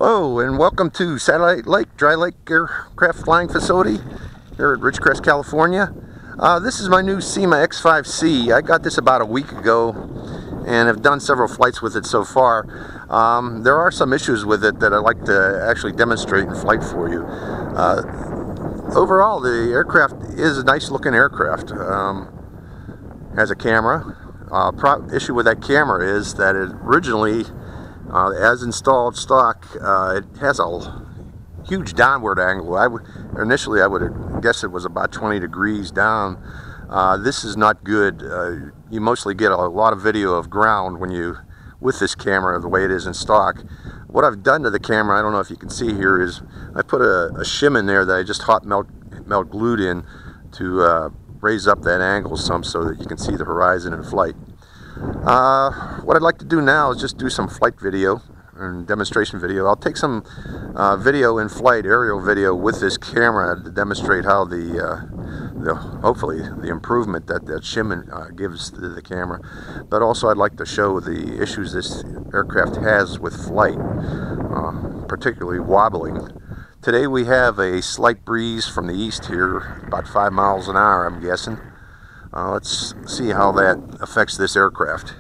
Hello and welcome to Satellite Lake, Dry Lake Aircraft Flying Facility here at Ridgecrest, California. This is my new Syma X5C. I got this about a week ago and have done several flights with it so far. There are some issues with it that I'd like to actually demonstrate in flight for you. Overall, the aircraft is a nice looking aircraft. Has a camera. Issue with that camera is that it originally, as installed stock, it has a huge downward angle. Initially I would guess it was about 20 degrees down. This is not good. You mostly get a lot of video of ground when you with this camera the way it is in stock. What I've done to the camera, I don't know if you can see here, is I put a shim in there that I just hot melt glued in to raise up that angle some so that you can see the horizon in flight. What I'd like to do now is just do some flight video and demonstration video. I'll take some video in flight, aerial video with this camera to demonstrate how hopefully the improvement that shim gives to the camera. But also I'd like to show the issues this aircraft has with flight, particularly wobbling. Today we have a slight breeze from the east here, about 5 miles an hour I'm guessing. Let's see how that affects this aircraft.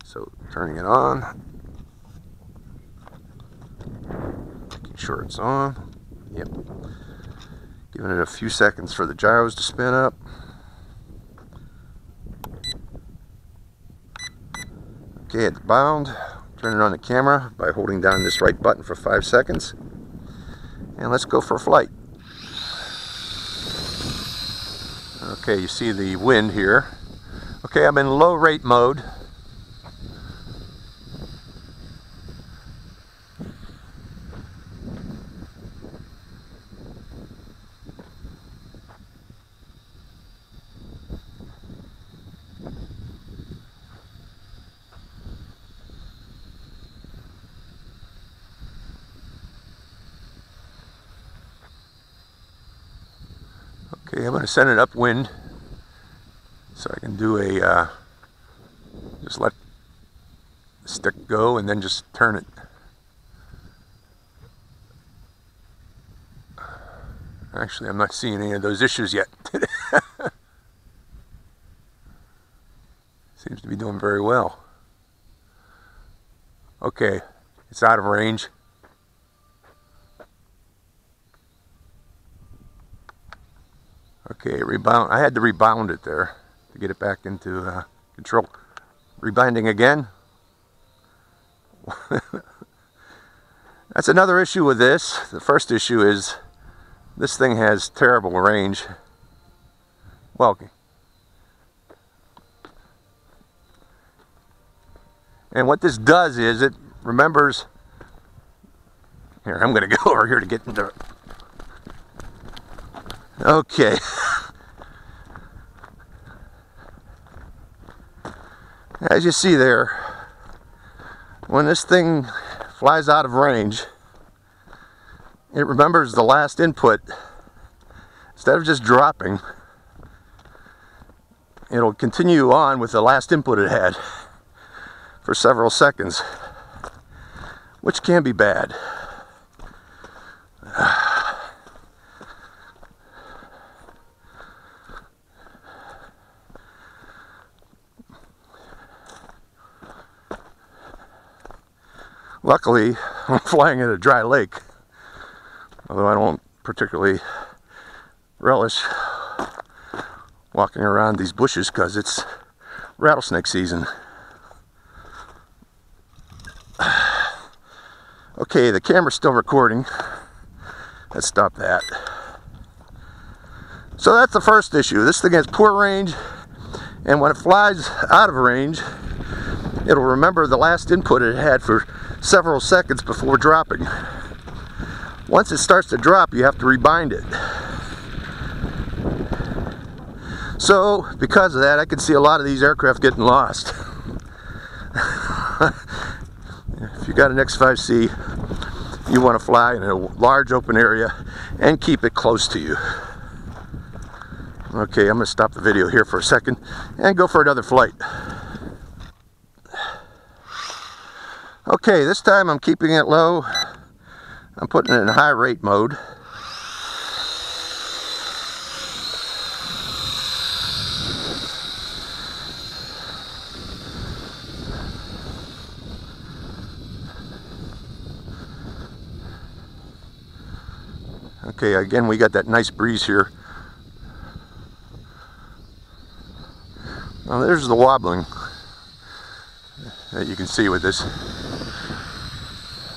So turning it on, making sure it's on. Yep. Giving it a few seconds for the gyros to spin up. Okay, it's bound. Turn it on the camera by holding down this right button for 5 seconds. And let's go for a flight. Okay, you see the wind here. Okay, I'm in low rate mode. Okay, I'm going to send it upwind so I can do a, just let the stick go and then just turn it. Actually, I'm not seeing any of those issues yet. Seems to be doing very well. Okay, it's out of range. Okay, rebound. I had to rebound it there to get it back into control. Rebinding again. That's another issue with this. The first issue is this thing has terrible range. Well, and what this does is it remembers. Here, I'm going to go over here to get into it. Okay. As you see there, when this thing flies out of range, it remembers the last input. Instead of just dropping, it'll continue on with the last input it had for several seconds, which can be bad. Luckily, I'm flying at a dry lake, although I don't particularly relish walking around these bushes because it's rattlesnake season. Okay, the camera's still recording. Let's stop that. So that's the first issue. This thing has poor range, and when it flies out of range, it'll remember the last input it had for several seconds before dropping. Once it starts to drop, you have to rebind it. So, because of that, I can see a lot of these aircraft getting lost. If you got an X5C, you want to fly in a large open area and keep it close to you. Okay, I'm going to stop the video here for a second and go for another flight. Okay, this time I'm keeping it low. I'm putting it in high rate mode. Okay, again we got that nice breeze here. Now there's the wobbling that you can see with this.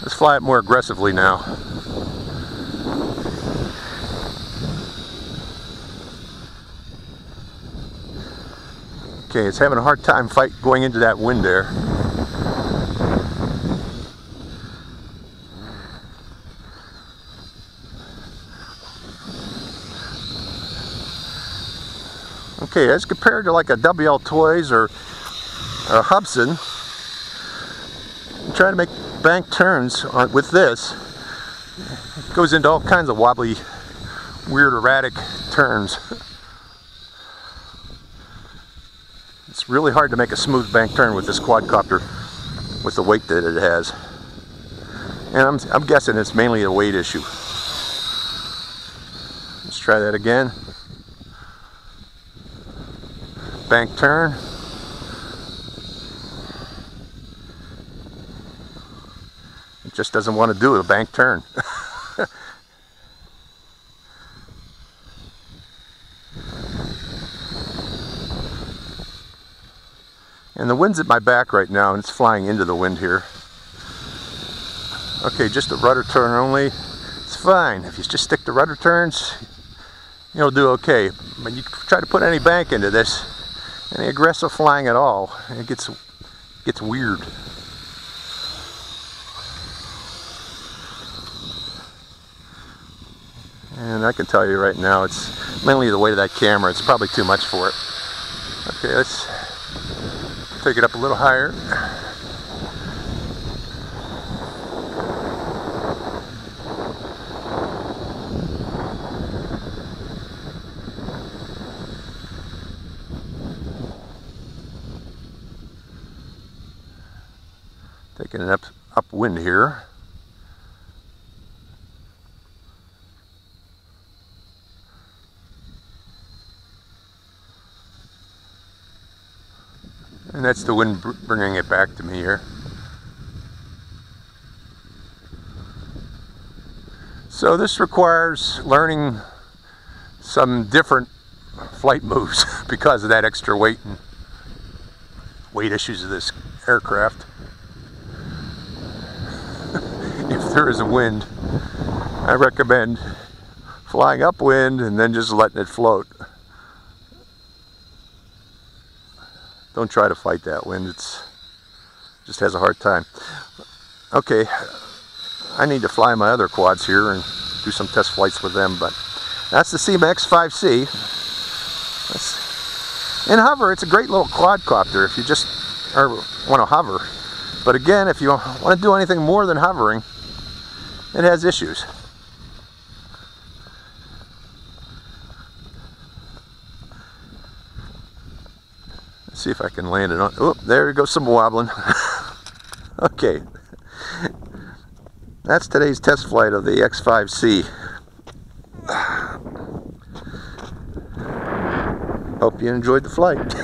Let's fly it more aggressively now. Okay, it's having a hard time going into that wind there. Okay, as compared to like a WL Toys or a Hubson, I'm trying to make bank turns with this. It goes into all kinds of wobbly, weird, erratic turns. It's really hard to make a smooth bank turn with this quadcopter with the weight that it has. And I'm guessing it's mainly a weight issue. Let's try that again. Bank turn. It just doesn't want to do a bank turn. And the wind's at my back right now, and it's flying into the wind here. Okay, just a rudder turn only. It's fine. If you just stick to rudder turns, you'll do okay. But you try to put any bank into this, any aggressive flying at all, it gets weird. And I can tell you right now, it's mainly the weight of that camera. It's probably too much for it. Okay, let's take it up a little higher. Taking an upwind here. And that's the wind bringing it back to me here. So this requires learning some different flight moves because of that extra weight and weight issues of this aircraft. If there is a wind, I recommend flying upwind and then just letting it float. Don't try to fight that wind. It's just has a hard time. Okay, I need to fly my other quads here and do some test flights with them, but that's the Syma X5C. In hover, it's a great little quadcopter if you just want to hover. But again, if you want to do anything more than hovering, it has issues. Let's see if I can land it on. Oh, there goes some wobbling. Okay. That's today's test flight of the X5C. Hope you enjoyed the flight.